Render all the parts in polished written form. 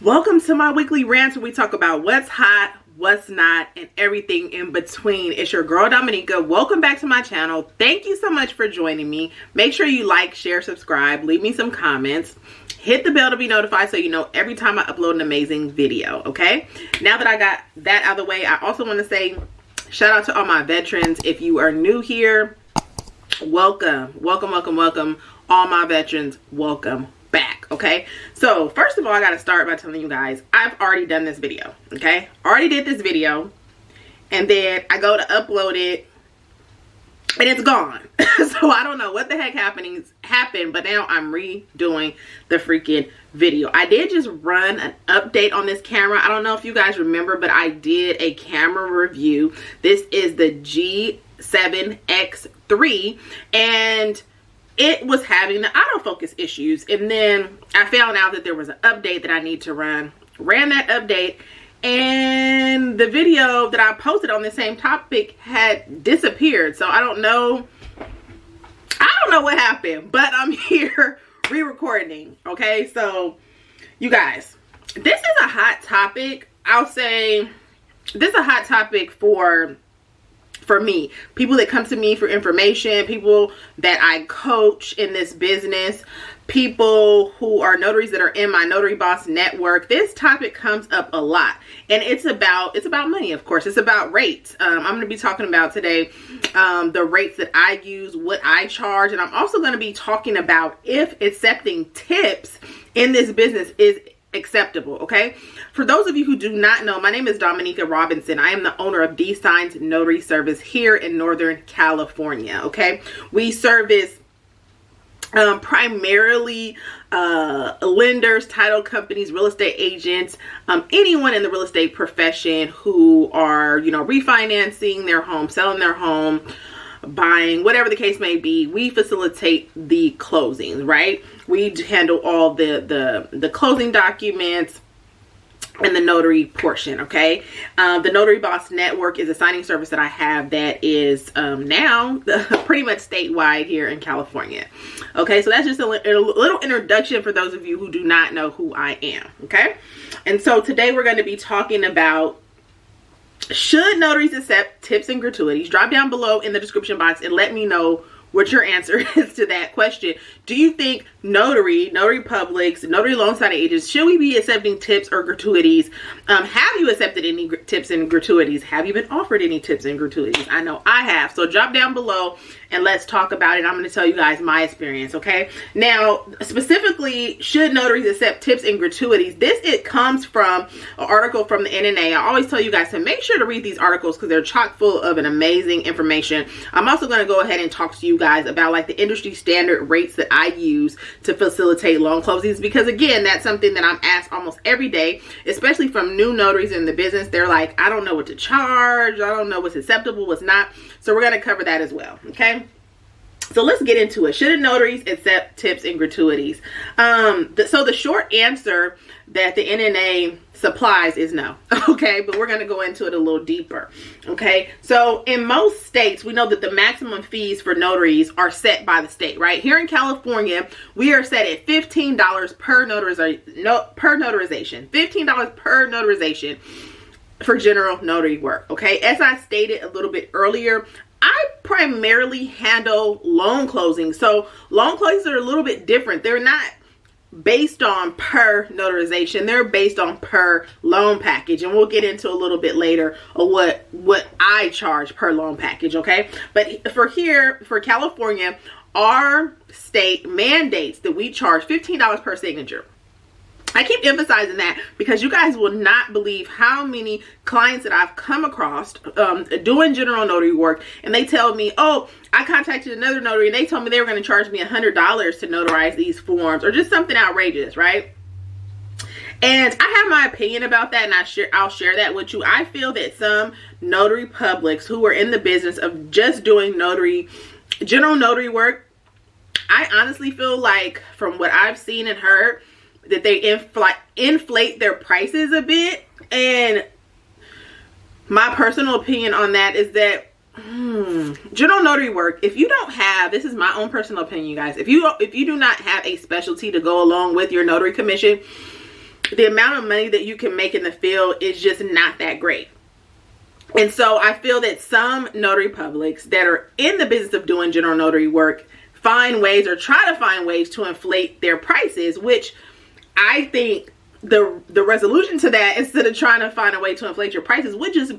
Welcome to my weekly rants where we talk about what's hot, what's not, and everything in between. It's your girl Dominica. Welcome back to my channel. Thank you so much for joining me. Make sure you like, share, subscribe, leave me some comments. Hit the bell to be notified so you know every time I upload an amazing video, okay? Now that I got that out of the way, I also want to say shout out to all my veterans. If you are new here, welcome. All my veterans, welcome back. Okay, so first of all, I got to start by telling you guys I've already done this video. Okay, already did this video, and then I go to upload it and it's gone. So I don't know what the heck happened, but now I'm redoing the freaking video. I did just run an update on this camera. I don't know if you guys remember, but I did a camera review. This is the G7X3, and it was having the autofocus issues, and then I found out that there was an update that I need to run. Ran that update, and the video that I posted on the same topic had disappeared. So I don't know what happened, but I'm here re-recording. Okay, so you guys, this is a hot topic. I'll say this is a hot topic for me, people that come to me for information, people that I coach in this business, people who are notaries that are in my Notary Boss network. This topic comes up a lot, and it's about money, of course. It's about rates. I'm going to be talking about today the rates that I use, what I charge, and I'm also going to be talking about if accepting tips in this business is acceptable. Okay, for those of you who do not know, my name is Dominica Robinson. I am the owner of D Signs Notary Service here in Northern California. Okay, we service primarily lenders, title companies, real estate agents, anyone in the real estate profession who are, you know, refinancing their home, selling their home, buying, whatever the case may be. We facilitate the closings, right? We handle all the closing documents and the notary portion. Okay, the Notary Boss Network is a signing service that I have that is now pretty much statewide here in California. Okay, so that's just a little introduction for those of you who do not know who I am. Okay, and so today we're going to be talking about, should notaries accept tips and gratuities? Drop down below in the description box and let me know what your answer is to that question. Do you think notary publics, notary loan signing agents, should we be accepting tips or gratuities? Have you accepted any tips and gratuities? Have you been offered any tips and gratuities? I know I have. So drop down below and let's talk about it. I'm going to tell you guys my experience. Okay, now specifically, should notaries accept tips and gratuities? It comes from an article from the NNA. I always tell you guys to make sure to read these articles because they're chock full of an amazing information. I'm also going to go ahead and talk to you guys about like the industry standard rates that I use to facilitate loan closings, because again, that's something that I'm asked almost every day, especially from new notaries in the business. They're like, I don't know what to charge, I don't know what's acceptable, what's not. So we're going to cover that as well. Okay, so let's get into it. Should notaries accept tips and gratuities? So the short answer that the NNA supplies is no. Okay, but we're going to go into it a little deeper. Okay, so in most states, we know that the maximum fees for notaries are set by the state, right? Here in California, we are set at $15 per notarization. $15 per notarization for general notary work. Okay, as I stated a little bit earlier, I primarily handle loan closings. So loan closings are a little bit different. They're not based on per notarization, they're based on per loan package, and we'll get into a little bit later of what I charge per loan package. Okay, but for California, our state mandates that we charge $15 per signature. I keep emphasizing that because you guys will not believe how many clients that I've come across doing general notary work, and they tell me, oh, I contacted another notary and they told me they were going to charge me $100 to notarize these forms, or just something outrageous, right? And I have my opinion about that, and I'll share that with you. I feel that some notary publics who are in the business of just doing general notary work, I honestly feel like, from what I've seen and heard, that they inflate their prices a bit. And my personal opinion on that is that general notary work, if you don't have, this is my own personal opinion, you guys, if you do not have a specialty to go along with your notary commission, the amount of money that you can make in the field is just not that great. And so I feel that some notary publics that are in the business of doing general notary work find ways or try to find ways to inflate their prices, which I think the resolution to that, instead of trying to find a way to inflate your prices,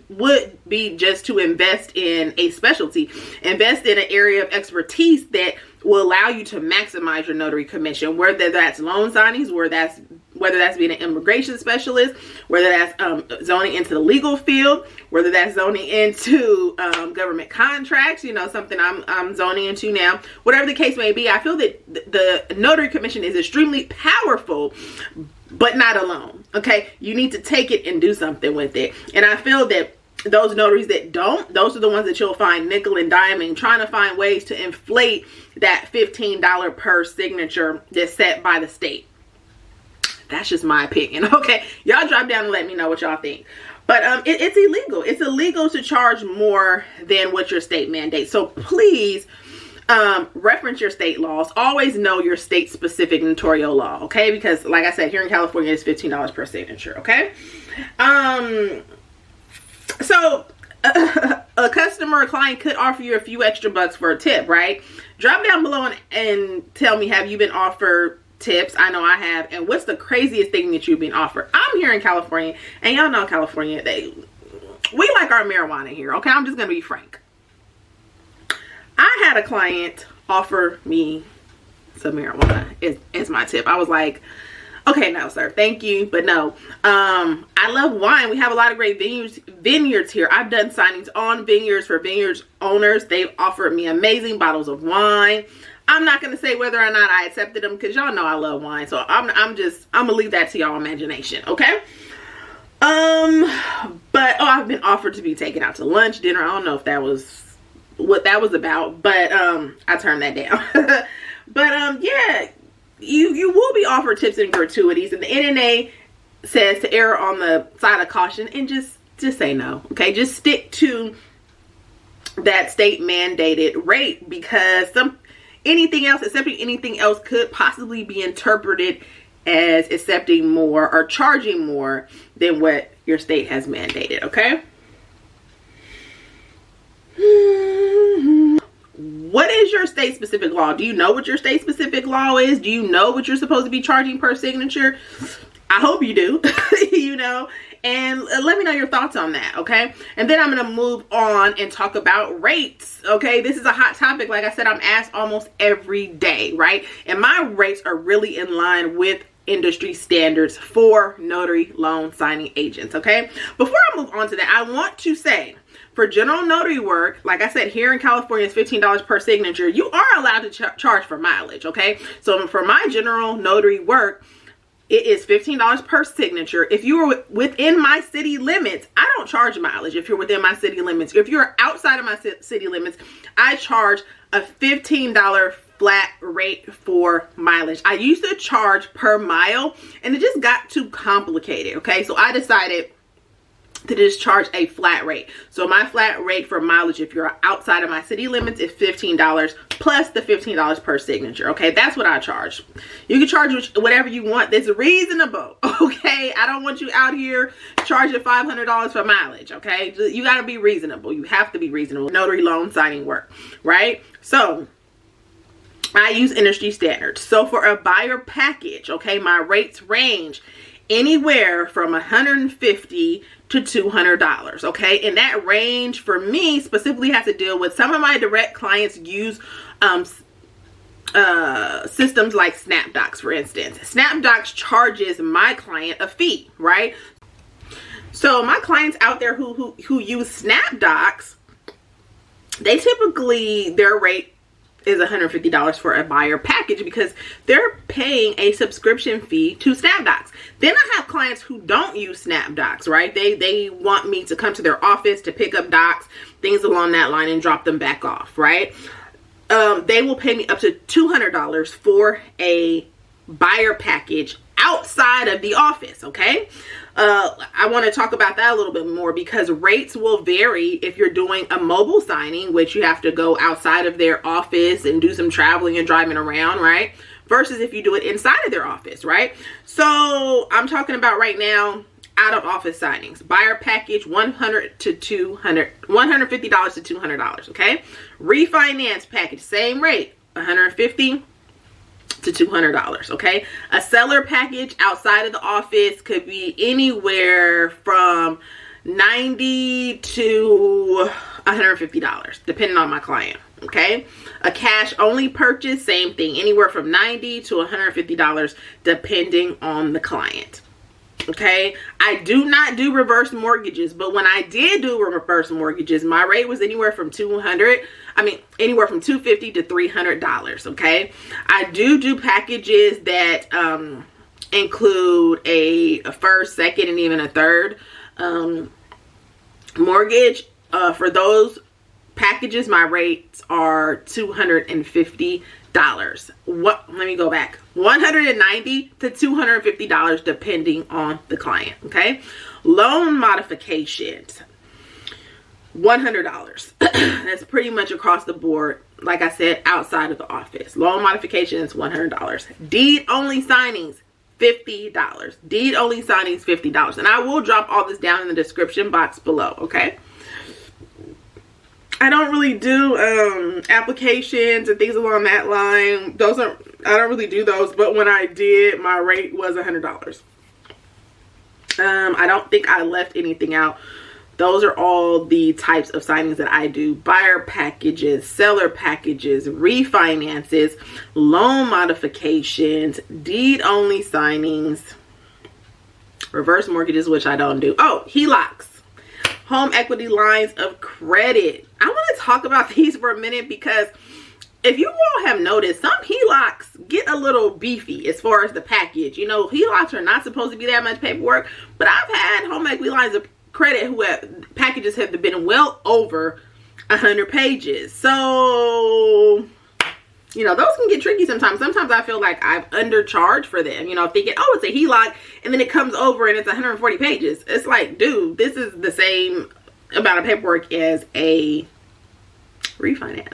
would be just to invest in a specialty, invest in an area of expertise that will allow you to maximize your notary commission, whether that's loan signings, whether that's being an immigration specialist, whether that's zoning into the legal field, whether that's zoning into government contracts, you know, something I'm zoning into now. Whatever the case may be, I feel that the notary commission is extremely powerful, but not alone. Okay, you need to take it and do something with it. And I feel that those notaries that don't, those are the ones that you'll find nickel and diming, trying to find ways to inflate that $15 per signature that's set by the state. That's just my opinion. Okay, y'all drop down and let me know what y'all think. But it's illegal. It's illegal to charge more than what your state mandates. So please reference your state laws. Always know your state specific notarial law. Okay, because like I said, here in California, it's $15 per signature. Okay. So a customer or client could offer you a few extra bucks for a tip, right? Drop down below and tell me, have you been offered tips? I know I have. And what's the craziest thing that you've been offered? I'm here in California, and y'all know California, we like our marijuana here. Okay, I'm just gonna be frank. I had a client offer me some marijuana as my tip. I was like, okay, no, sir, thank you, but no. I love wine. We have a lot of great vineyards here. I've done signings on vineyards for vineyards owners. They've offered me amazing bottles of wine. I'm not going to say whether or not I accepted them, because y'all know I love wine. So I'm gonna leave that to y'all imagination. Okay. But I've been offered to be taken out to lunch, dinner. I don't know if that was what that was about, but I turned that down. But yeah, you will be offered tips and gratuities, and the NNA says to err on the side of caution and just say no. Okay, just stick to that state mandated rate, because accepting anything else could possibly be interpreted as accepting more or charging more than what your state has mandated. Okay. What is your state specific law? Do you know what your state specific law is? Do you know what you're supposed to be charging per signature? I hope you do. You know, and let me know your thoughts on that. Okay, and then I'm going to move on and talk about rates. Okay, this is a hot topic. Like I said, I'm asked almost every day, right? And my rates are really in line with industry standards for notary loan signing agents. Okay, before I move on to that, I want to say, for general notary work, like I said, here in California, it's $15 per signature. You are allowed to charge for mileage, okay? So for my general notary work, it is $15 per signature. If you are within my city limits, I don't charge mileage if you're within my city limits. If you're outside of my city limits, I charge a $15 flat rate for mileage. I used to charge per mile, and it just got too complicated, okay? So I decided to just charge a flat rate. So my flat rate for mileage, if you're outside of my city limits, is $15 plus the $15 per signature. Okay, that's what I charge. You can charge whatever you want that's reasonable. Okay, I don't want you out here charging $500 for mileage. Okay, you got to be reasonable. You have to be reasonable. Notary loan signing work, right? So I use industry standards. So for a buyer package, okay, my rates range anywhere from $150 to $200, okay? And that range for me specifically has to deal with some of my direct clients use systems like SnapDocs, for instance. SnapDocs charges my client a fee, right? So my clients out there who use SnapDocs, they typically, their rate is $150 for a buyer package because they're paying a subscription fee to SnapDocs. Then I have clients who don't use SnapDocs, right? They want me to come to their office to pick up docs, things along that line, and drop them back off, right? They will pay me up to $200 for a buyer package outside of the office, okay? I want to talk about that a little bit more because rates will vary if you're doing a mobile signing, which you have to go outside of their office and do some traveling and driving around, right? versus if you do it inside of their office, right? So I'm talking about right now, out of office signings. Buyer package, $150 to $200, okay? Refinance package, same rate, $150 to $200, okay? A seller package outside of the office could be anywhere from $90 to $150, depending on my client, okay? A cash only purchase, same thing, anywhere from $90 to $150, depending on the client. Okay, I do not do reverse mortgages, but when I did do reverse mortgages, my rate was anywhere from $250 to $300. Okay, I do packages that include a first, second, and even a third mortgage. For those packages, my rates are $250. Let me go back. $190 to $250 depending on the client. Okay, loan modifications, $100. That's pretty much across the board. Like I said, outside of the office, loan modifications, $100. Deed only signings, $50. Deed only signings, $50. And I will drop all this down in the description box below. Okay, I don't really do applications and things along that line. I don't really do those, but when I did, my rate was $100. I don't think I left anything out. Those are all the types of signings that I do. Buyer packages, seller packages, refinances, loan modifications, deed only signings, reverse mortgages, which I don't do. Oh, HELOCs. Home equity lines of credit. I want to talk about these for a minute because if you all have noticed, some HELOCs get a little beefy as far as the package. You know, HELOCs are not supposed to be that much paperwork, but I've had home equity lines of credit packages have been well over 100 pages. So, you know, those can get tricky sometimes. Sometimes I feel like I've undercharged for them, you know, thinking, oh, it's a HELOC, and then it comes over and it's 140 pages. It's like, dude, this is the same amount of paperwork as a refinance.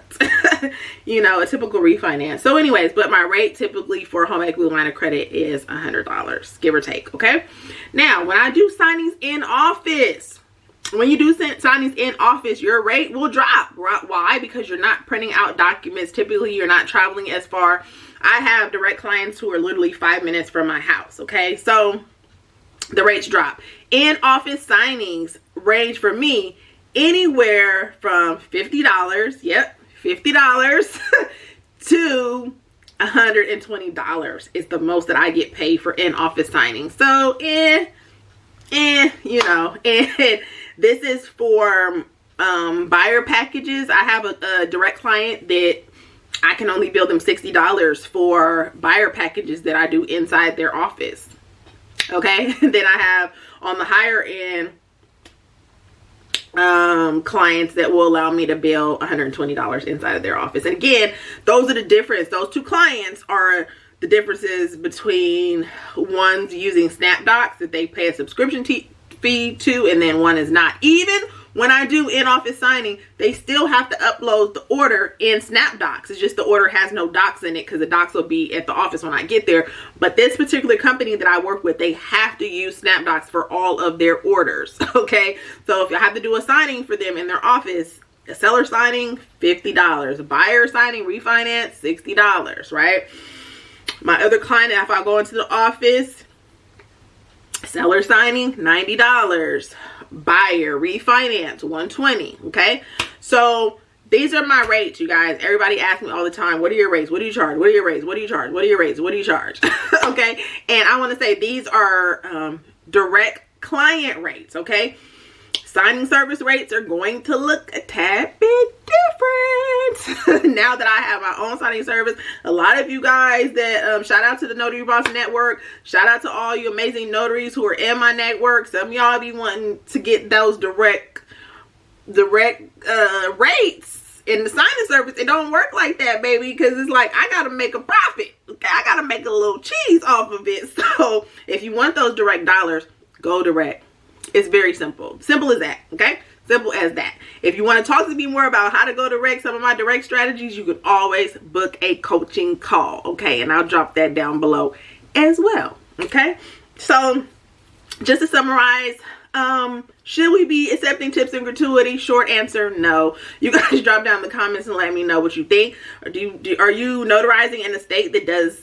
You know, a typical refinance. So anyways, but my rate typically for home equity line of credit is $100, give or take. Okay, now when I do signings in office, when you do signings in office, your rate will drop. Why? Because you're not printing out documents. Typically, you're not traveling as far. I have direct clients who are literally 5 minutes from my house. Okay, so the rates drop. In office signings range for me anywhere from $50. Yep, $50 to $120 is the most that I get paid for in office signings. So, you know, and this is for buyer packages. I have a direct client that I can only bill them $60 for buyer packages that I do inside their office. Okay, then I have on the higher end clients that will allow me to bill $120 inside of their office. And again, those are the difference. Those two clients are the differences between one's using SnapDocs that they pay a subscription fee to, and then one is not. Even when I do in-office signing, they still have to upload the order in SnapDocs. It's just the order has no docs in it because the docs will be at the office when I get there. But this particular company that I work with, they have to use SnapDocs for all of their orders. Okay, so if I have to do a signing for them in their office, a seller signing, $50. A buyer signing, refinance, $60, right? My other client, if I go into the office, seller signing, $90. Buyer refinance, $120. Okay, so these are my rates, you guys. Everybody asks me all the time, what are your rates? What do you charge? What are your rates? What do you charge? What are your rates? What do you charge? Okay, and I want to say these are direct client rates. Okay, signing service rates are going to look a tad bit different now that I have my own signing service. A lot of you guys that shout out to the Notary Boss Network, shout out to all you amazing notaries who are in my network. Some of y'all be wanting to get those direct rates in the signing service. It don't work like that, baby, because it's like I gotta make a profit. Okay, I gotta make a little cheese off of it. So if you want those direct dollars, go direct. It's very simple. Simple as that. Okay, Simple as that. If you want to talk to me more about how to go direct, some of my direct strategies, you can always book a coaching call, okay? And I'll drop that down below as well, okay? So just to summarize, should we be accepting tips and gratuities? Short answer, no. You guys drop down in the comments and let me know what you think. Or are you notarizing in a state that does,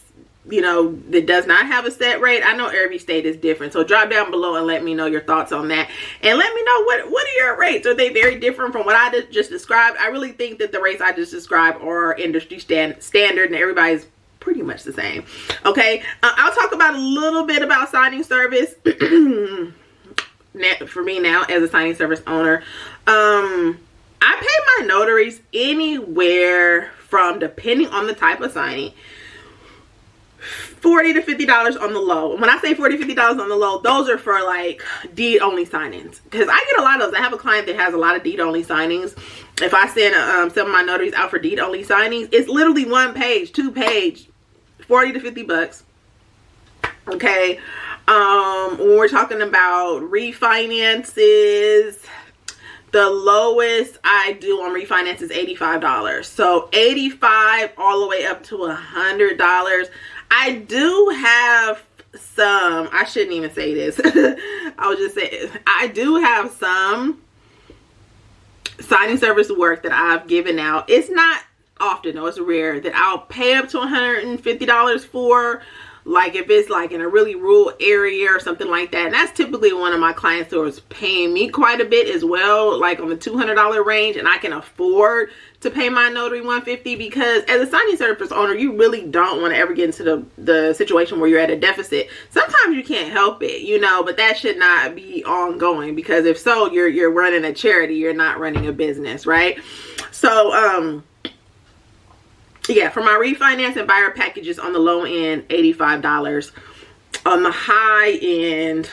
you know, that does not have a set rate? I know every state is different, so drop down below and let me know your thoughts on that, and let me know what are your rates. Are they very different from what I just described? I really think that the rates I just described are industry standard, and everybody's pretty much the same, okay? I'll talk about a little bit about signing service for me now as a signing service owner. I pay my notaries anywhere from, depending on the type of signing, $40 to $50 on the low. When I say $40 to $50 on the low, those are for like deed only signings, because I get a lot of those. I have a client that has a lot of deed only signings. If I send some of my notaries out for deed only signings, it's literally 1 page, 2 page, $40 to $50, okay? When we're talking about refinances, the lowest I do on refinance is $85. So $85 all the way up to $100. I do have some, I shouldn't even say this. I was just saying, I do have some signing service work that I've given out. It's not often though, it's rare, that I'll pay up to $150 for. Like if it's like in a really rural area or something like that. And that's typically one of my clients who is paying me quite a bit as well, like on the $200 range, and I can afford to pay my notary $150, because as a signing service owner, you really don't want to ever get into the situation where you're at a deficit. Sometimes you can't help it, you know, but that should not be ongoing, because if so, you're running a charity, you're not running a business, right? So yeah, for my refinance and buyer packages on the low end, $85. On the high end,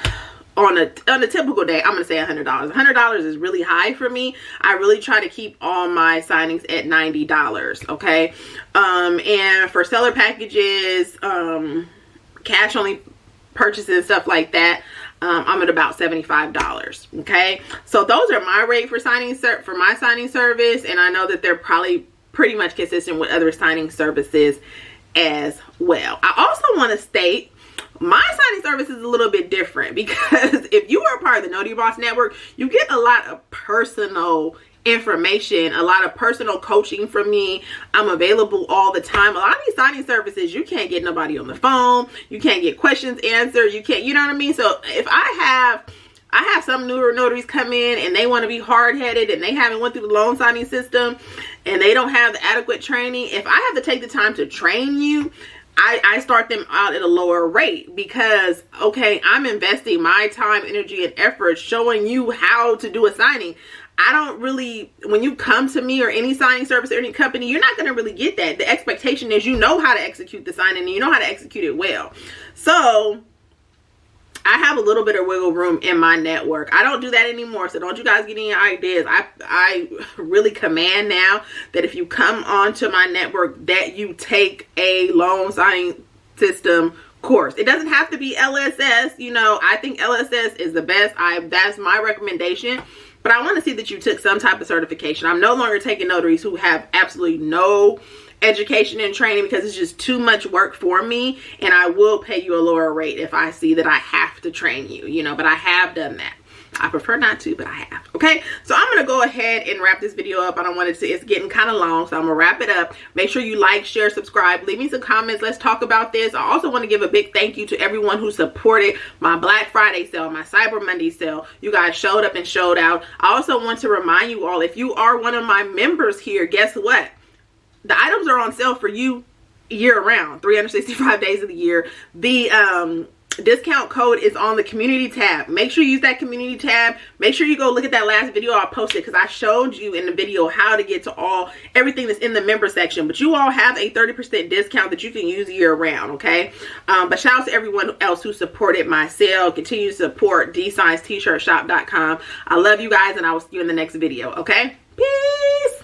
on a typical day, I'm gonna say $100. $100 is really high for me. I really try to keep all my signings at $90, okay? And for seller packages, cash only purchases and stuff like that, I'm at about $75, okay? So those are my rate for my signing service, and I know that they're probably pretty much consistent with other signing services as well. I also want to state my signing service is a little bit different, because if you are a part of the Notary Boss Network, you get a lot of personal information, a lot of personal coaching from me. I'm available all the time. A lot of these signing services, you can't get nobody on the phone, you can't get questions answered, you can't, you know what I mean? So if I have some newer notaries come in and they want to be hard-headed and they haven't went through the loan signing system and they don't have the adequate training, if I have to take the time to train you, I start them out at a lower rate, because, okay, I'm investing my time, energy, and effort showing you how to do a signing. I don't really, when you come to me or any signing service or any company, you're not going to really get that. The expectation is you know how to execute the signing and you know how to execute it well. So I have a little bit of wiggle room in my network. I don't do that anymore, so don't you guys get any ideas. I really command now that if you come onto my network, that you take a loan signing system course. It doesn't have to be LSS. You know, I think LSS is the best. That's my recommendation. But I want to see that you took some type of certification. I'm no longer taking notaries who have absolutely no education and training, because it's just too much work for me, and I will pay you a lower rate if I see that I have to train you, you know, but I have done that. I prefer not to, but I have. Okay, so I'm gonna go ahead and wrap this video up. I don't want it to, it's getting kind of long, so I'm gonna wrap it up. Make sure you like, share, subscribe, leave me some comments. Let's talk about this. I also want to give a big thank you to everyone who supported my Black Friday sale, my Cyber Monday sale. You guys showed up and showed out. I also want to remind you all, if you are one of my members here, guess what? The items are on sale for you year-round, 365 days of the year. The discount code is on the community tab. Make sure you use that community tab. Make sure you go look at that last video I posted, because I showed you in the video how to get to everything that's in the member section. But you all have a 30% discount that you can use year-round, okay? But shout out to everyone else who supported my sale. Continue to support dsignstshirtshop.com. I love you guys, and I will see you in the next video, okay? Peace!